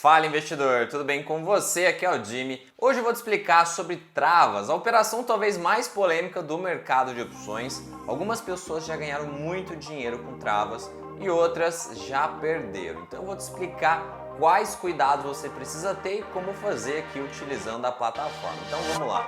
Fala investidor, tudo bem com você? Aqui é o Jimmy. Hoje eu vou te explicar sobre travas, a operação talvez mais polêmica do mercado de opções. Algumas pessoas já ganharam muito dinheiro com travas e outras já perderam. Então eu vou te explicar quais cuidados você precisa ter e como fazer aqui utilizando a plataforma. Então vamos lá.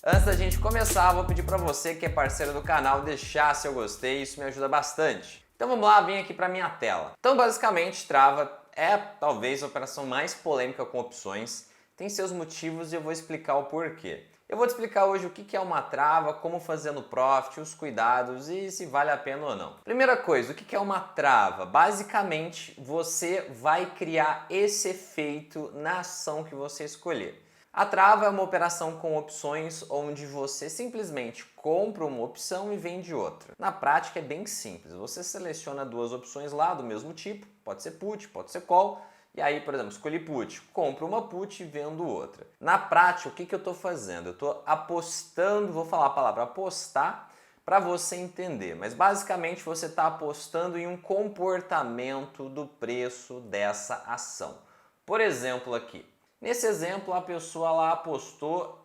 Antes da gente começar, vou pedir para você que é parceiro do canal deixar seu gostei, isso me ajuda bastante. Então vamos lá, vem aqui para minha tela. Então basicamente trava é talvez a operação mais polêmica com opções, tem seus motivos e eu vou explicar o porquê. Eu vou te explicar hoje o que é uma trava, como fazer no profit, os cuidados e se vale a pena ou não. Primeira coisa, o que é uma trava? Basicamente você vai criar esse efeito na ação que você escolher. A trava é uma operação com opções onde você simplesmente compra uma opção e vende outra. Na prática é bem simples, você seleciona duas opções lá do mesmo tipo, pode ser put, pode ser call, e aí, por exemplo, escolhi put, compro uma put e vendo outra. Na prática, o que eu estou fazendo? Eu estou apostando, vou falar a palavra apostar, para você entender, mas basicamente você está apostando em um comportamento do preço dessa ação. Por exemplo aqui, nesse exemplo, a pessoa lá apostou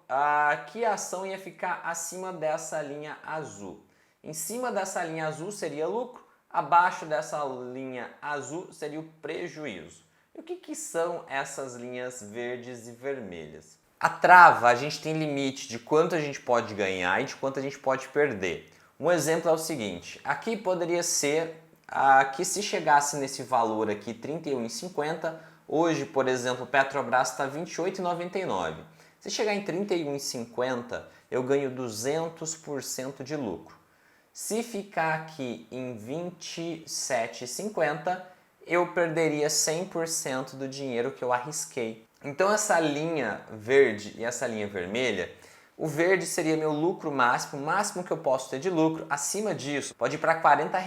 que a ação ia ficar acima dessa linha azul. Em cima dessa linha azul seria lucro, abaixo dessa linha azul seria o prejuízo. E o que são essas linhas verdes e vermelhas? A trava, a gente tem limite de quanto a gente pode ganhar e de quanto a gente pode perder. Um exemplo é o seguinte, aqui poderia ser que se chegasse nesse valor aqui, R$ 31,50, hoje, por exemplo, o Petrobras está R$ 28,99. Se chegar em R$ 31,50, eu ganho 200% de lucro. Se ficar aqui em R$ 27,50, eu perderia 100% do dinheiro que eu arrisquei. Então essa linha verde e essa linha vermelha, o verde seria meu lucro máximo, o máximo que eu posso ter de lucro. Acima disso, pode ir para R$ 40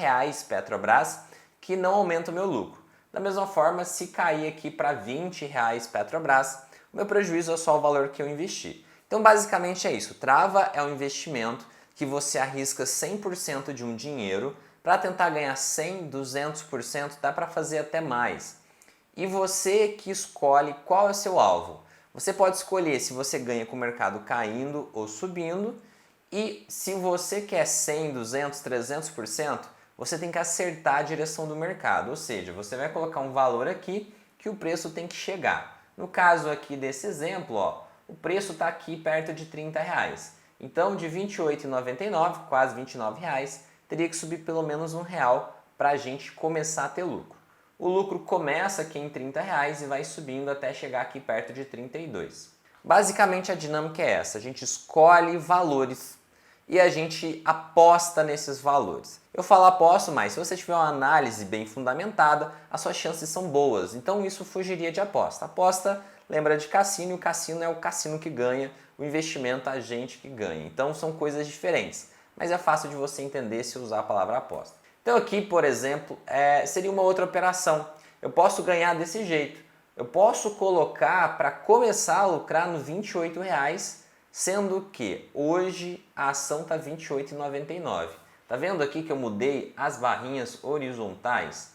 Petrobras, que não aumenta o meu lucro. Da mesma forma, se cair aqui para R$ 20 Petrobras, o meu prejuízo é só o valor que eu investi. Então basicamente é isso, trava é um investimento que você arrisca 100% de um dinheiro para tentar ganhar 100%, 200%, dá para fazer até mais. E você que escolhe qual é o seu alvo. Você pode escolher se você ganha com o mercado caindo ou subindo, e se você quer 100%, 200%, 300%, você tem que acertar a direção do mercado, ou seja, você vai colocar um valor aqui que o preço tem que chegar. No caso aqui desse exemplo, ó, o preço está aqui perto de R$ 30. Então de R$ 28,99, quase R$ 29, teria que subir pelo menos R$1 para a gente começar a ter lucro. O lucro começa aqui em R$ 30 e vai subindo até chegar aqui perto de 32. Basicamente a dinâmica é essa, a gente escolhe valores e a gente aposta nesses valores. Eu falo aposto, mas se você tiver uma análise bem fundamentada, as suas chances são boas. Então isso fugiria de aposta. Aposta lembra de cassino e o cassino é o cassino que ganha, o investimento é a gente que ganha. Então são coisas diferentes, mas é fácil de você entender se usar a palavra aposta. Então aqui, por exemplo, seria uma outra operação. Eu posso ganhar desse jeito. Eu posso colocar para começar a lucrar no R$ 28, sendo que hoje a ação está R$ 28,99. Tá vendo aqui que eu mudei as barrinhas horizontais?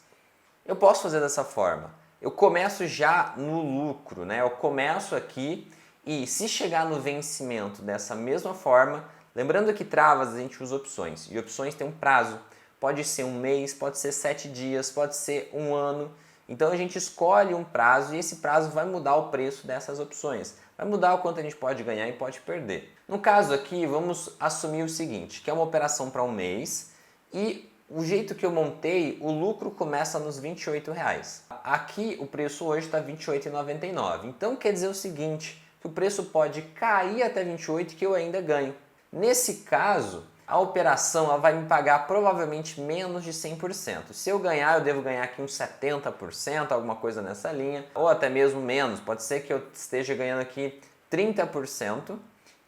Eu posso fazer dessa forma. Eu começo já no lucro, né? Eu começo aqui e se chegar no vencimento dessa mesma forma, lembrando que travas a gente usa opções e opções tem um prazo. Pode ser um mês, pode ser 7 dias, pode ser um ano. Então a gente escolhe um prazo e esse prazo vai mudar o preço dessas opções. Vai mudar o quanto a gente pode ganhar e pode perder. No caso aqui, vamos assumir o seguinte, que é uma operação para um mês e o jeito que eu montei, o lucro começa nos R$ 28. Aqui o preço hoje está R$ 28,99. Então quer dizer o seguinte, que o preço pode cair até 28 que eu ainda ganho. Nesse caso, a operação ela vai me pagar provavelmente menos de 100%. Se eu ganhar, eu devo ganhar aqui uns 70%, alguma coisa nessa linha, ou até mesmo menos. Pode ser que eu esteja ganhando aqui 30%,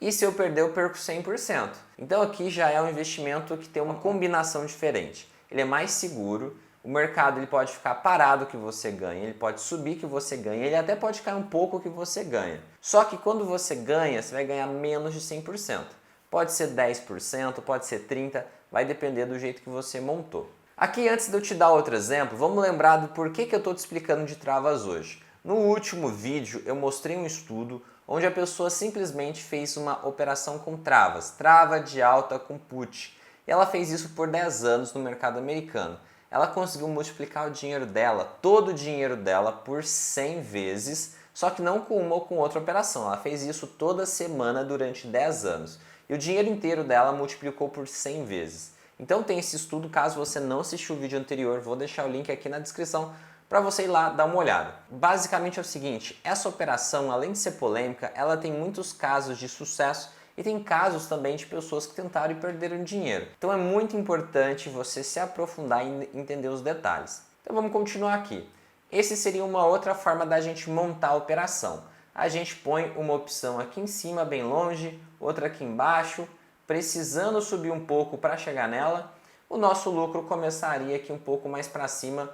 e se eu perder, eu perco 100%. Então aqui já é um investimento que tem uma combinação diferente. Ele é mais seguro, o mercado ele pode ficar parado que você ganha, ele pode subir que você ganha, ele até pode cair um pouco que você ganha. Só que quando você ganha, você vai ganhar menos de 100%. Pode ser 10%, pode ser 30%, vai depender do jeito que você montou. Aqui, antes de eu te dar outro exemplo, vamos lembrar do porquê que eu estou te explicando de travas hoje. No último vídeo eu mostrei um estudo onde a pessoa simplesmente fez uma operação com travas, trava de alta com put. E ela fez isso por 10 anos no mercado americano. Ela conseguiu multiplicar o dinheiro dela, todo o dinheiro dela, por 100 vezes, só que não com uma ou com outra operação. Ela fez isso toda semana durante 10 anos. E o dinheiro inteiro dela multiplicou por 100 vezes. Então tem esse estudo, caso você não assistiu o vídeo anterior, vou deixar o link aqui na descrição para você ir lá dar uma olhada. Basicamente é o seguinte, essa operação, além de ser polêmica, ela tem muitos casos de sucesso e tem casos também de pessoas que tentaram e perderam dinheiro. Então é muito importante você se aprofundar e entender os detalhes. Então vamos continuar aqui. Esse seria uma outra forma da gente montar a operação. A gente põe uma opção aqui em cima, bem longe, outra aqui embaixo, precisando subir um pouco para chegar nela, o nosso lucro começaria aqui um pouco mais para cima,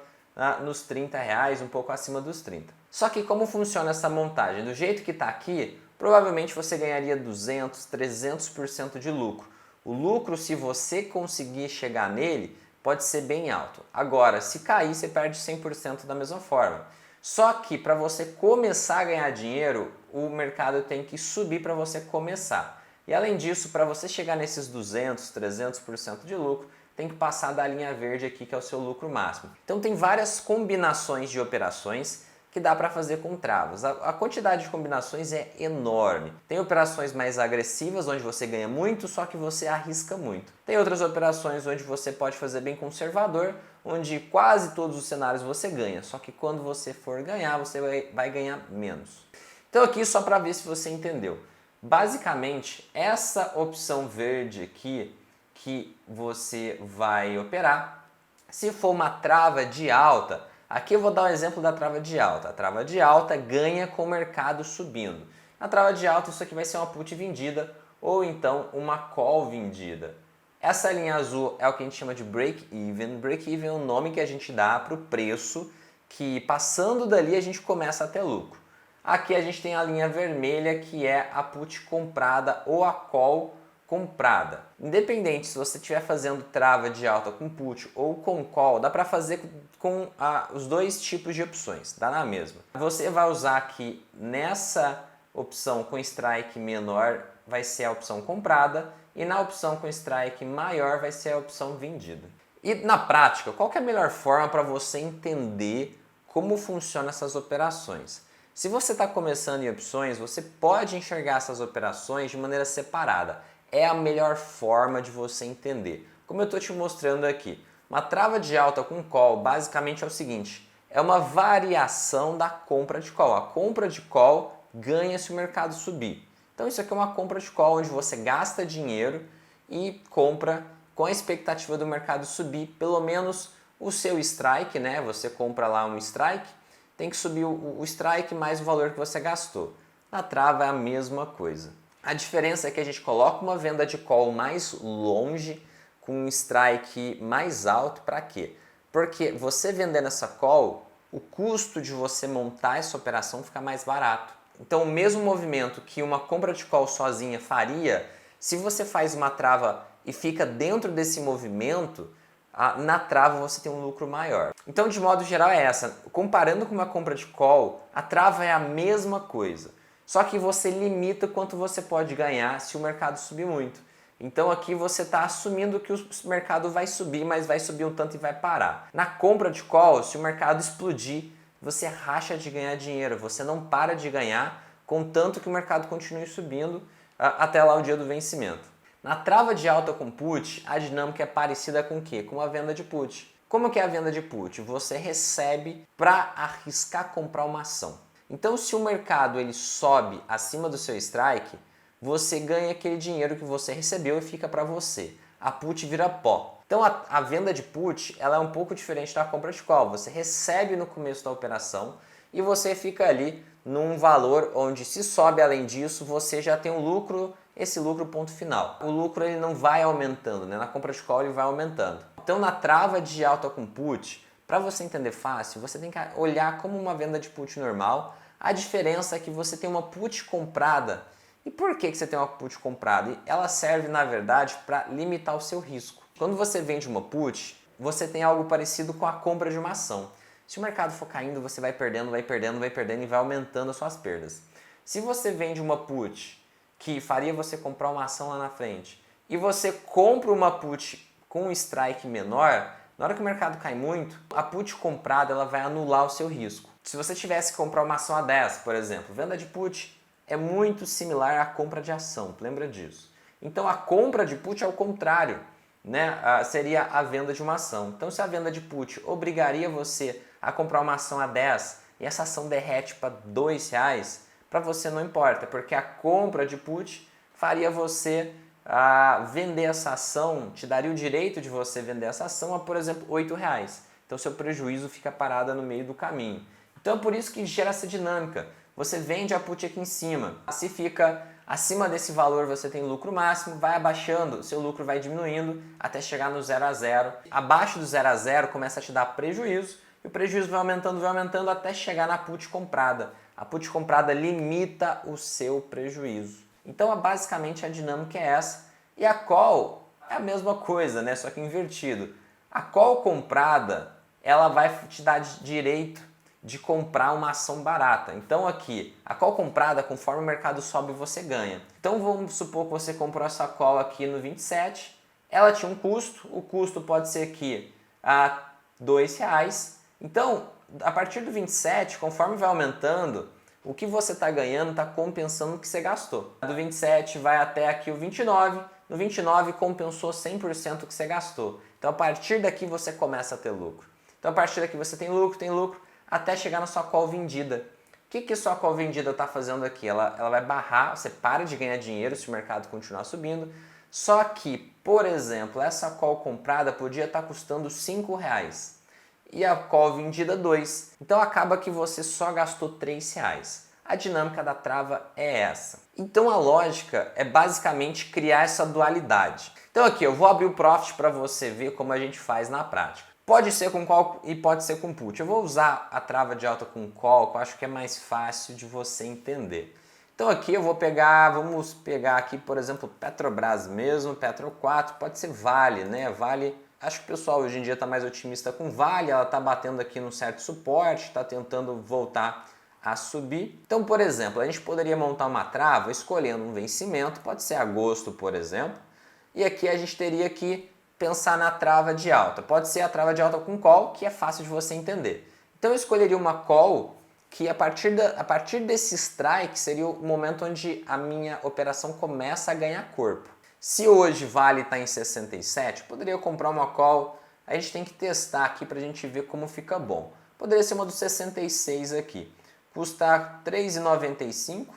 nos R$30, um pouco acima dos 30. Só que como funciona essa montagem? Do jeito que está aqui, provavelmente você ganharia 200, 300% de lucro. O lucro, se você conseguir chegar nele, pode ser bem alto. Agora, se cair, você perde 100% da mesma forma. Só que para você começar a ganhar dinheiro, o mercado tem que subir para você começar. E além disso, para você chegar nesses 200, 300% de lucro, tem que passar da linha verde aqui, que é o seu lucro máximo. Então tem várias combinações de operações que dá para fazer com travas. A quantidade de combinações é enorme. Tem operações mais agressivas, onde você ganha muito, só que você arrisca muito. Tem outras operações onde você pode fazer bem conservador, onde quase todos os cenários você ganha, só que quando você for ganhar, você vai ganhar menos. Então aqui só para ver se você entendeu. Basicamente, essa opção verde aqui que você vai operar, se for uma trava de alta, aqui eu vou dar um exemplo da trava de alta. A trava de alta ganha com o mercado subindo. Na trava de alta, isso aqui vai ser uma put vendida ou então uma call vendida. Essa linha azul é o que a gente chama de break-even. Break-even é o nome que a gente dá para o preço que, passando dali, a gente começa a ter lucro. Aqui a gente tem a linha vermelha, que é a put comprada ou a call comprada. Independente se você estiver fazendo trava de alta com put ou com call, dá para fazer com os dois tipos de opções, dá na mesma. Você vai usar aqui nessa opção com strike menor, vai ser a opção comprada, e na opção com strike maior vai ser a opção vendida. E na prática, qual que é a melhor forma para você entender como funcionam essas operações? Se você está começando em opções, você pode enxergar essas operações de maneira separada. É a melhor forma de você entender. Como eu estou te mostrando aqui, uma trava de alta com call basicamente é o seguinte, é uma variação da compra de call. A compra de call ganha se o mercado subir. Então isso aqui é uma compra de call onde você gasta dinheiro e compra com a expectativa do mercado subir pelo menos o seu strike, né? Você compra lá um strike, tem que subir o strike mais o valor que você gastou. Na trava é a mesma coisa. A diferença é que a gente coloca uma venda de call mais longe, com um strike mais alto. Para quê? Porque você vendendo essa call, o custo de você montar essa operação fica mais barato. Então o mesmo movimento que uma compra de call sozinha faria, se você faz uma trava e fica dentro desse movimento, na trava você tem um lucro maior. Então, de modo geral, é essa. Comparando com uma compra de call, a trava é a mesma coisa. Só que você limita quanto você pode ganhar se o mercado subir muito. Então aqui você está assumindo que o mercado vai subir, mas vai subir um tanto e vai parar. Na compra de call, se o mercado explodir, você racha de ganhar dinheiro. Você não para de ganhar, contanto que o mercado continue subindo até lá o dia do vencimento. Na trava de alta com put, a dinâmica é parecida com o quê? Com a venda de put. Como que é a venda de put? Você recebe para arriscar comprar uma ação. Então, se o mercado ele sobe acima do seu strike, você ganha aquele dinheiro que você recebeu e fica para você. A put vira pó. Então, a venda de put ela é um pouco diferente da compra de call. Você recebe no começo da operação e você fica ali num valor onde, se sobe além disso, você já tem um lucro, esse lucro ponto final. O lucro ele não vai aumentando, né? Na compra de call ele vai aumentando. Então, na trava de alta com put, para você entender fácil, você tem que olhar como uma venda de put normal. A diferença é que você tem uma put comprada. E por que você tem uma put comprada? Ela serve, na verdade, para limitar o seu risco. Quando você vende uma put, você tem algo parecido com a compra de uma ação. Se o mercado for caindo, você vai perdendo, vai perdendo, vai perdendo e vai aumentando as suas perdas. Se você vende uma put que faria você comprar uma ação lá na frente e você compra uma put com um strike menor, na hora que o mercado cai muito, a put comprada ela vai anular o seu risco. Se você tivesse que comprar uma ação a 10, por exemplo, venda de put é muito similar à compra de ação, lembra disso. Então a compra de put é o contrário, né? Seria a venda de uma ação. Então se a venda de put obrigaria você a comprar uma ação a 10 e essa ação derrete para R$2, para você não importa, porque a compra de put faria você vender essa ação, te daria o direito de você vender essa ação a, por exemplo, R$8. Então seu prejuízo fica parado no meio do caminho. Então é por isso que gera essa dinâmica. Você vende a put aqui em cima, se fica acima desse valor você tem lucro máximo, vai abaixando, seu lucro vai diminuindo até chegar no 0 a 0. Abaixo do 0 a 0 começa a te dar prejuízo e o prejuízo vai aumentando até chegar na put comprada. A put comprada limita o seu prejuízo. Então basicamente a dinâmica é essa. E a call é a mesma coisa, né? Só que invertido. A call comprada ela vai te dar direito de comprar uma ação barata. Então aqui, a call comprada, conforme o mercado sobe, você ganha. Então vamos supor que você comprou essa call aqui no 27, ela tinha um custo, o custo pode ser aqui a R$2. Então, a partir do 27, conforme vai aumentando, o que você está ganhando está compensando o que você gastou. Do 27 vai até aqui o 29, no 29 compensou 100% o que você gastou. Então a partir daqui você começa a ter lucro. Então a partir daqui você tem lucro, até chegar na sua call vendida. O que sua call vendida está fazendo aqui? Ela vai barrar, você para de ganhar dinheiro se o mercado continuar subindo. Só que, por exemplo, essa call comprada podia estar custando R$5 e a call vendida 2. Então acaba que você só gastou R$3. A dinâmica da trava é essa. Então a lógica é basicamente criar essa dualidade. Então aqui eu vou abrir o Profit para você ver como a gente faz na prática. Pode ser com call e pode ser com put. Eu vou usar a trava de alta com call, que eu acho que é mais fácil de você entender. Então aqui eu vou vamos pegar aqui, por exemplo, Petrobras mesmo, Petro 4, pode ser Vale, né? Vale, acho que o pessoal hoje em dia está mais otimista com Vale, ela está batendo aqui num certo suporte, está tentando voltar a subir. Então, por exemplo, a gente poderia montar uma trava escolhendo um vencimento, pode ser agosto, por exemplo, e aqui a gente teria que pensar na trava de alta. Pode ser a trava de alta com call, que é fácil de você entender. Então eu escolheria uma call que a partir desse strike seria o momento onde a minha operação começa a ganhar corpo. Se hoje Vale está em 67, poderia comprar uma call, a gente tem que testar aqui para a gente ver como fica bom. Poderia ser uma do 66 aqui, custa R$3,95.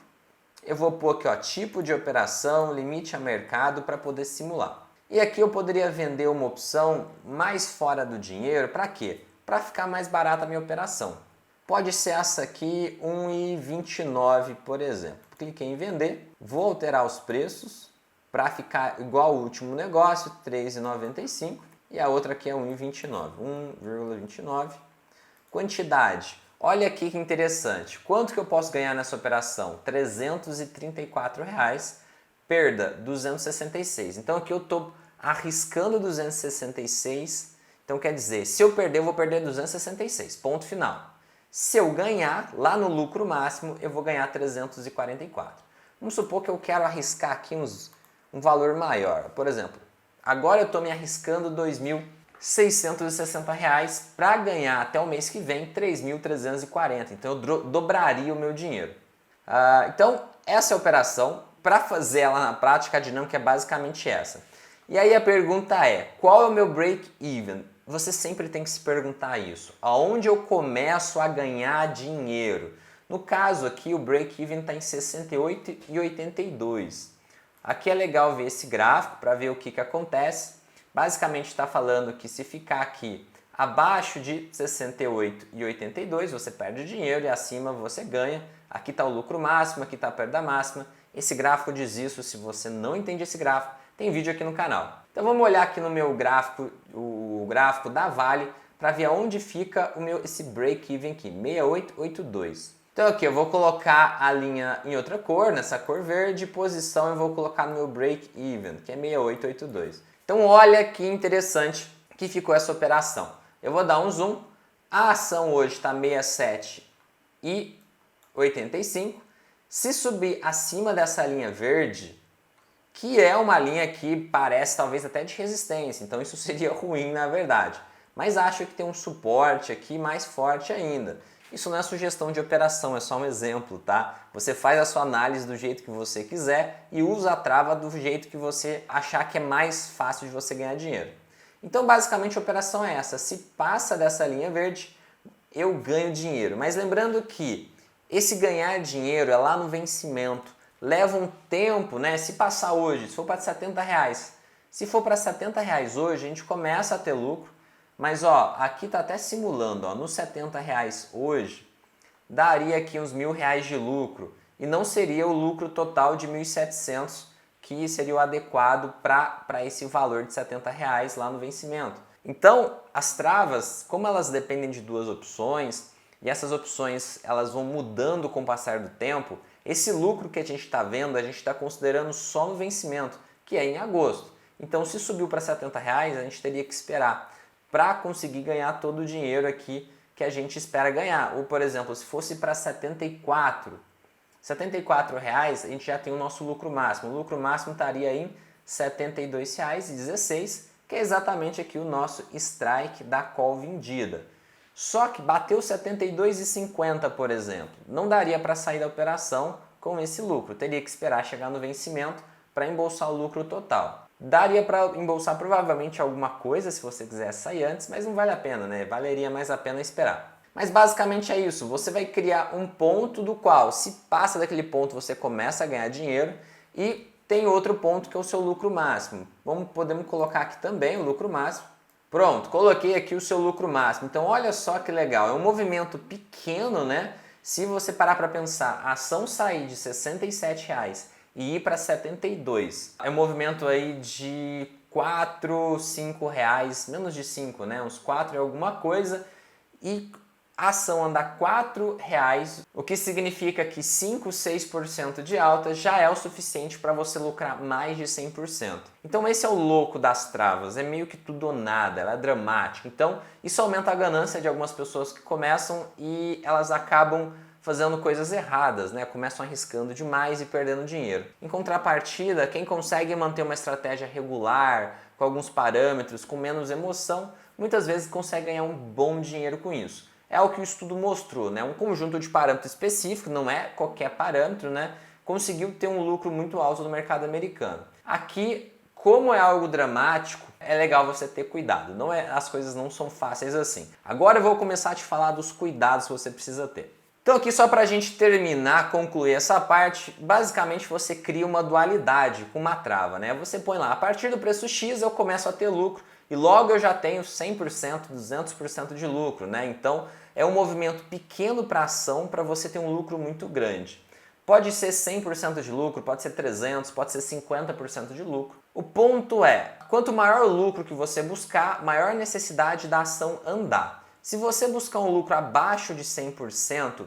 Eu vou pôr aqui, ó, tipo de operação, limite a mercado para poder simular. E aqui eu poderia vender uma opção mais fora do dinheiro, para quê? Para ficar mais barata a minha operação. Pode ser essa aqui, R$1,29, por exemplo. Cliquei em vender, vou alterar os preços para ficar igual ao último negócio, R$3,95, e a outra aqui é R$1,29, 1,29. Quantidade, olha aqui que interessante, quanto que eu posso ganhar nessa operação? R$334. Perda, 266. Então aqui eu estou arriscando 266. Então quer dizer, se eu perder, eu vou perder 266. Ponto final. Se eu ganhar, lá no lucro máximo, eu vou ganhar 344. Vamos supor que eu quero arriscar aqui um valor maior. Por exemplo, agora eu estou me arriscando R$2.660 para ganhar até o mês que vem 3.340. Então eu dobraria o meu dinheiro. Então essa é a operação. Para fazer ela na prática, a dinâmica é basicamente essa. E aí a pergunta é, qual é o meu break-even? Você sempre tem que se perguntar isso. Aonde eu começo a ganhar dinheiro? No caso aqui, o break-even está em 68,82. Aqui é legal ver esse gráfico para ver o que acontece. Basicamente está falando que se ficar aqui abaixo de 68,82, você perde dinheiro e acima você ganha. Aqui está o lucro máximo, aqui está a perda máxima. Esse gráfico diz isso. Se você não entende esse gráfico, tem vídeo aqui no canal. Então vamos olhar aqui no meu gráfico, o gráfico da Vale, para ver aonde fica esse break-even aqui, 6882. Então aqui eu vou colocar a linha em outra cor, nessa cor verde, posição eu vou colocar no meu break-even, que é 6882. Então olha que interessante que ficou essa operação. Eu vou dar um zoom, a ação hoje está 67,85. Se subir acima dessa linha verde, que é uma linha que parece talvez até de resistência, então isso seria ruim na verdade. Mas acho que tem um suporte aqui mais forte ainda. Isso não é sugestão de operação, é só um exemplo, tá? Você faz a sua análise do jeito que você quiser e usa a trava do jeito que você achar que é mais fácil de você ganhar dinheiro. Então basicamente a operação é essa, se passa dessa linha verde, eu ganho dinheiro. Mas lembrando que esse ganhar dinheiro é lá no vencimento, leva um tempo, né? Se passar hoje, se for para R$70, se for para R$70 hoje, a gente começa a ter lucro. Mas ó, aqui tá até simulando, ó, nos R$70 hoje, daria aqui uns R$1.000 de lucro e não seria o lucro total de 1.700 que seria o adequado para esse valor de R$70 lá no vencimento. Então, as travas, como elas dependem de duas opções e essas opções elas vão mudando com o passar do tempo, esse lucro que a gente está vendo, a gente está considerando só no vencimento, que é em agosto. Então, se subiu para R$70, a gente teria que esperar para conseguir ganhar todo o dinheiro aqui que a gente espera ganhar. Ou, por exemplo, se fosse para R$74, R$74 a gente já tem o nosso lucro máximo. O lucro máximo estaria em R$72,16, que é exatamente aqui o nosso strike da call vendida. Só que bateu 72,50, por exemplo. Não daria para sair da operação com esse lucro. Teria que esperar chegar no vencimento para embolsar o lucro total. Daria para embolsar provavelmente alguma coisa se você quisesse sair antes, mas não vale a pena, né? Valeria mais a pena esperar. Mas basicamente é isso. Você vai criar um ponto do qual, se passa daquele ponto, você começa a ganhar dinheiro e tem outro ponto que é o seu lucro máximo. Podemos colocar aqui também o lucro máximo. Pronto, coloquei aqui o seu lucro máximo. Então olha só que legal, é um movimento pequeno, né? Se você parar para pensar, a ação sair de R$67 e ir para 72, é um movimento aí de 4, 5 reais, menos de 5, né? Uns 4 e alguma coisa, e a ação andar R$4, o que significa que 5, 6% de alta já é o suficiente para você lucrar mais de 100%. Então esse é o louco das travas, é meio que tudo ou nada, ela é dramática. Então isso aumenta a ganância de algumas pessoas que começam e elas acabam fazendo coisas erradas, né? Começam arriscando demais e perdendo dinheiro. Em contrapartida, quem consegue manter uma estratégia regular, com alguns parâmetros, com menos emoção, muitas vezes consegue ganhar um bom dinheiro com isso. É o que o estudo mostrou, né? Um conjunto de parâmetros específico, não é qualquer parâmetro, né? Conseguiu ter um lucro muito alto no mercado americano. Aqui, como é algo dramático, é legal você ter cuidado. As coisas não são fáceis assim. Agora eu vou começar a te falar dos cuidados que você precisa ter. Então aqui só para a gente terminar, concluir essa parte, basicamente você cria uma dualidade com uma trava, né? Você põe lá, a partir do preço X eu começo a ter lucro e logo eu já tenho 100%, 200% de lucro, né? Então é um movimento pequeno para ação para você ter um lucro muito grande. Pode ser 100% de lucro, pode ser 300%, pode ser 50% de lucro. O ponto é, quanto maior o lucro que você buscar, maior a necessidade da ação andar. Se você buscar um lucro abaixo de 100%,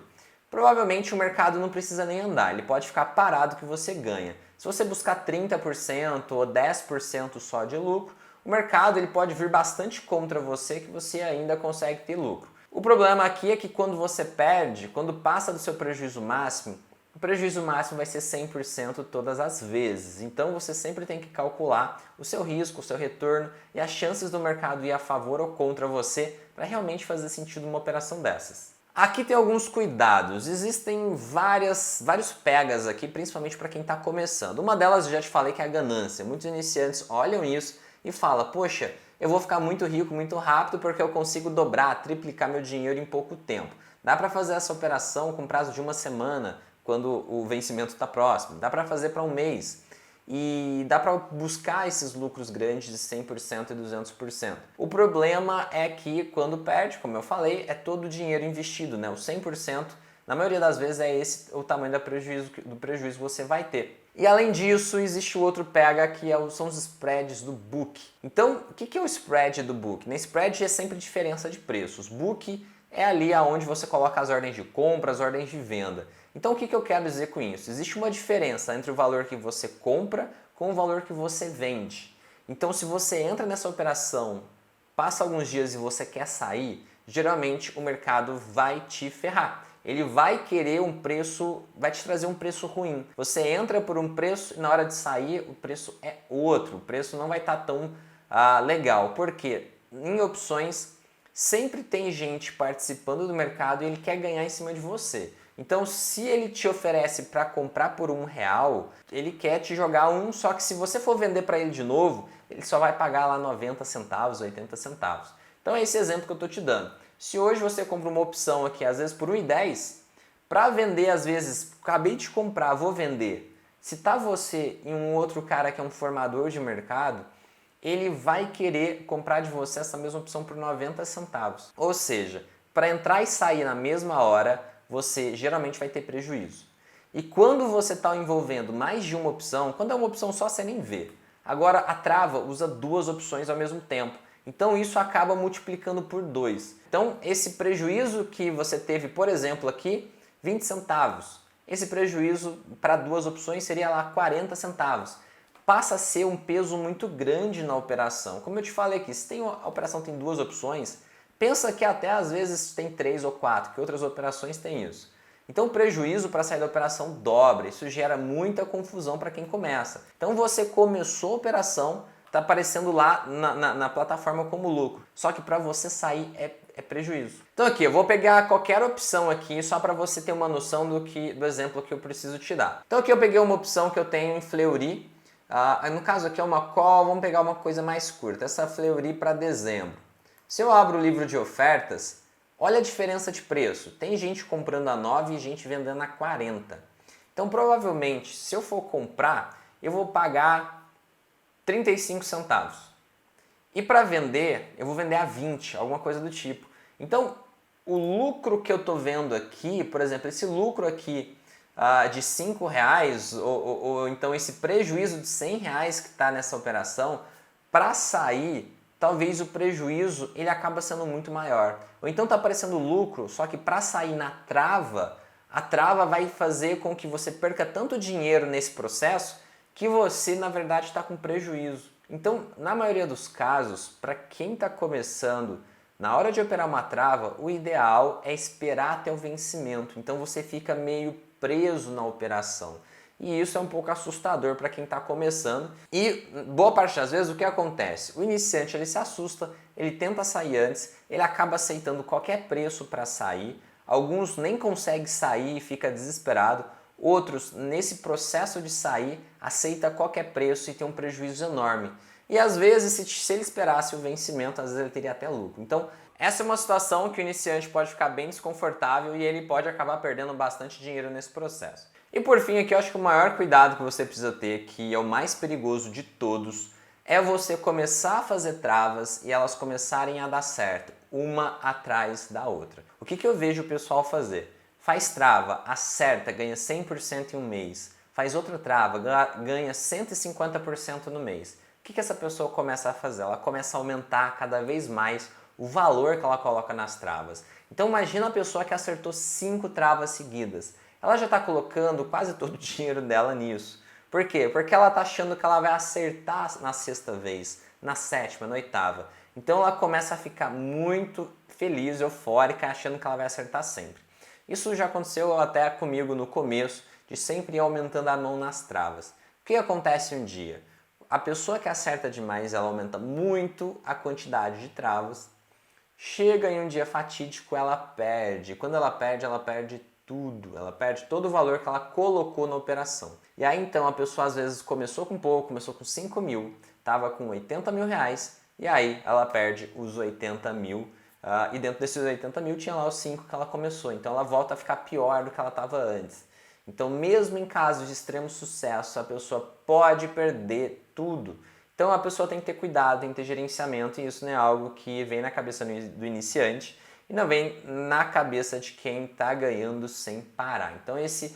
provavelmente o mercado não precisa nem andar, ele pode ficar parado que você ganha. Se você buscar 30% ou 10% só de lucro, o mercado ele pode vir bastante contra você que você ainda consegue ter lucro. O problema aqui é que quando você perde, quando passa do seu prejuízo máximo, o prejuízo máximo vai ser 100% todas as vezes. Então você sempre tem que calcular o seu risco, o seu retorno e as chances do mercado ir a favor ou contra você para realmente fazer sentido uma operação dessas. Aqui tem alguns cuidados, existem vários pegas aqui, principalmente para quem está começando. Uma delas eu já te falei que é a ganância. Muitos iniciantes olham isso e falam, poxa, eu vou ficar muito rico muito rápido porque eu consigo dobrar, triplicar meu dinheiro em pouco tempo. Dá para fazer essa operação com prazo de uma semana, quando o vencimento está próximo. Dá para fazer para um mês. E dá para buscar esses lucros grandes de 100% e 200%. O problema é que quando perde, como eu falei, é todo o dinheiro investido, né? O 100%, na maioria das vezes é esse o tamanho do prejuízo que você vai ter. E além disso, existe o outro pega que são os spreads do book. Então, o que é o spread do book? Na spread é sempre diferença de preços. Book é ali onde você coloca as ordens de compra, as ordens de venda. Então o que eu quero dizer com isso? Existe uma diferença entre o valor que você compra com o valor que você vende. Então se você entra nessa operação passa alguns dias e você quer sair, geralmente o mercado vai te ferrar. Ele vai querer um preço, vai te trazer um preço ruim. Você entra por um preço e na hora de sair o preço é outro. O preço não vai estar tão legal. Por quê? Em opções sempre tem gente participando do mercado e ele quer ganhar em cima de você. Então, se ele te oferece para comprar por R$1, ele quer te jogar um, só que se você for vender para ele de novo, ele só vai pagar lá 90 centavos, 80 centavos. Então é esse exemplo que eu estou te dando. Se hoje você compra uma opção aqui, às vezes por R$1,10, para vender, às vezes, acabei de comprar, vou vender. Se tá você e um outro cara que é um formador de mercado, ele vai querer comprar de você essa mesma opção por 90 centavos. Ou seja, para entrar e sair na mesma hora, você geralmente vai ter prejuízo. E quando você está envolvendo mais de uma opção, quando é uma opção só, você nem vê. Agora, a trava usa duas opções ao mesmo tempo. Então, isso acaba multiplicando por 2. Então, esse prejuízo que você teve, por exemplo, aqui, 20 centavos. Esse prejuízo para duas opções seria lá 40 centavos. Passa a ser um peso muito grande na operação. Como eu te falei aqui, se a operação tem duas opções, pensa que até às vezes tem 3 ou 4, que outras operações têm isso. Então o prejuízo para sair da operação dobra, isso gera muita confusão para quem começa. Então você começou a operação, está aparecendo lá na plataforma como lucro, só que para você sair é prejuízo. Então aqui, eu vou pegar qualquer opção aqui só para você ter uma noção do exemplo que eu preciso te dar. Então aqui eu peguei uma opção que eu tenho em Fleury. No caso aqui é uma call, vamos pegar uma coisa mais curta, essa Fleury para dezembro. Se eu abro o livro de ofertas, olha a diferença de preço. Tem gente comprando a 9 e gente vendendo a 40. Então provavelmente, se eu for comprar, eu vou pagar 35 centavos. E para vender, eu vou vender a 20, alguma coisa do tipo. Então, o lucro que eu estou vendo aqui, por exemplo, esse lucro aqui de R$5, ou então esse prejuízo de R$100 que está nessa operação, para sair, talvez o prejuízo ele acaba sendo muito maior. Ou então está aparecendo lucro, só que para sair na trava, a trava vai fazer com que você perca tanto dinheiro nesse processo que você, na verdade, está com prejuízo. Então, na maioria dos casos, para quem está começando, na hora de operar uma trava, o ideal é esperar até o vencimento. Então você fica meio preso na operação. E isso é um pouco assustador para quem está começando. E boa parte das vezes o que acontece? O iniciante ele se assusta, ele tenta sair antes, ele acaba aceitando qualquer preço para sair. Alguns nem conseguem sair e fica desesperado. Outros, nesse processo de sair, aceita qualquer preço e tem um prejuízo enorme. E às vezes, se ele esperasse o vencimento, às vezes ele teria até lucro. Então, essa é uma situação que o iniciante pode ficar bem desconfortável e ele pode acabar perdendo bastante dinheiro nesse processo. E por fim, aqui eu acho que o maior cuidado que você precisa ter, que é o mais perigoso de todos, é você começar a fazer travas e elas começarem a dar certo, uma atrás da outra. O que eu vejo o pessoal fazer? Faz trava, acerta, ganha 100% em um mês. Faz outra trava, ganha 150% no mês. O que essa pessoa começa a fazer? Ela começa a aumentar cada vez mais o valor que ela coloca nas travas. Então imagina a pessoa que acertou 5 travas seguidas. Ela já está colocando quase todo o dinheiro dela nisso. Por quê? Porque ela está achando que ela vai acertar na sexta vez, na sétima, na oitava. Então ela começa a ficar muito feliz, eufórica, achando que ela vai acertar sempre. Isso já aconteceu até comigo no começo, de sempre ir aumentando a mão nas travas. O que acontece um dia? A pessoa que acerta demais, ela aumenta muito a quantidade de travas. Chega em um dia fatídico, ela perde. Quando ela perde tudo. Ela perde todo o valor que ela colocou na operação. E aí então a pessoa às vezes começou com pouco, começou com 5 mil, estava com 80 mil reais, e aí ela perde os 80 mil. E dentro desses 80 mil tinha lá os 5 que ela começou. Então ela volta a ficar pior do que ela estava antes. Então mesmo em casos de extremo sucesso, a pessoa pode perder tudo. Então a pessoa tem que ter cuidado, tem que ter gerenciamento, e isso não é algo que vem na cabeça do iniciante e não vem na cabeça de quem está ganhando sem parar. Então esse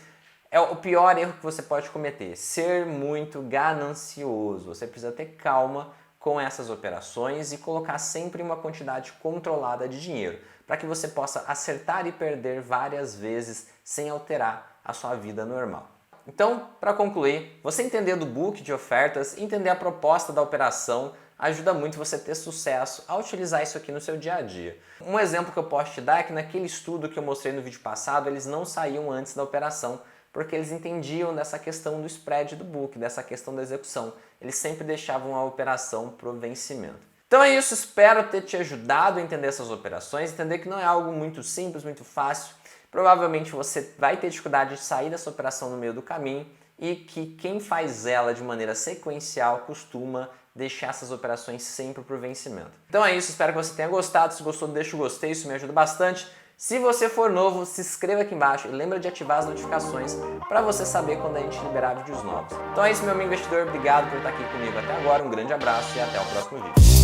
é o pior erro que você pode cometer, ser muito ganancioso. Você precisa ter calma com essas operações e colocar sempre uma quantidade controlada de dinheiro, para que você possa acertar e perder várias vezes sem alterar a sua vida normal. Então, para concluir, você entender do book de ofertas, entender a proposta da operação, ajuda muito você ter sucesso ao utilizar isso aqui no seu dia a dia. Um exemplo que eu posso te dar é que naquele estudo que eu mostrei no vídeo passado, eles não saíam antes da operação, porque eles entendiam dessa questão do spread do book, dessa questão da execução. Eles sempre deixavam a operação para o vencimento. Então é isso, espero ter te ajudado a entender essas operações, entender que não é algo muito simples, muito fácil. Provavelmente você vai ter dificuldade de sair dessa operação no meio do caminho e que quem faz ela de maneira sequencial costuma deixar essas operações sempre para o vencimento. Então é isso, espero que você tenha gostado. Se gostou, deixa o gostei, isso me ajuda bastante. Se você for novo, se inscreva aqui embaixo e lembra de ativar as notificações para você saber quando a gente liberar vídeos novos. Então é isso, meu amigo investidor, obrigado por estar aqui comigo até agora, um grande abraço e até o próximo vídeo.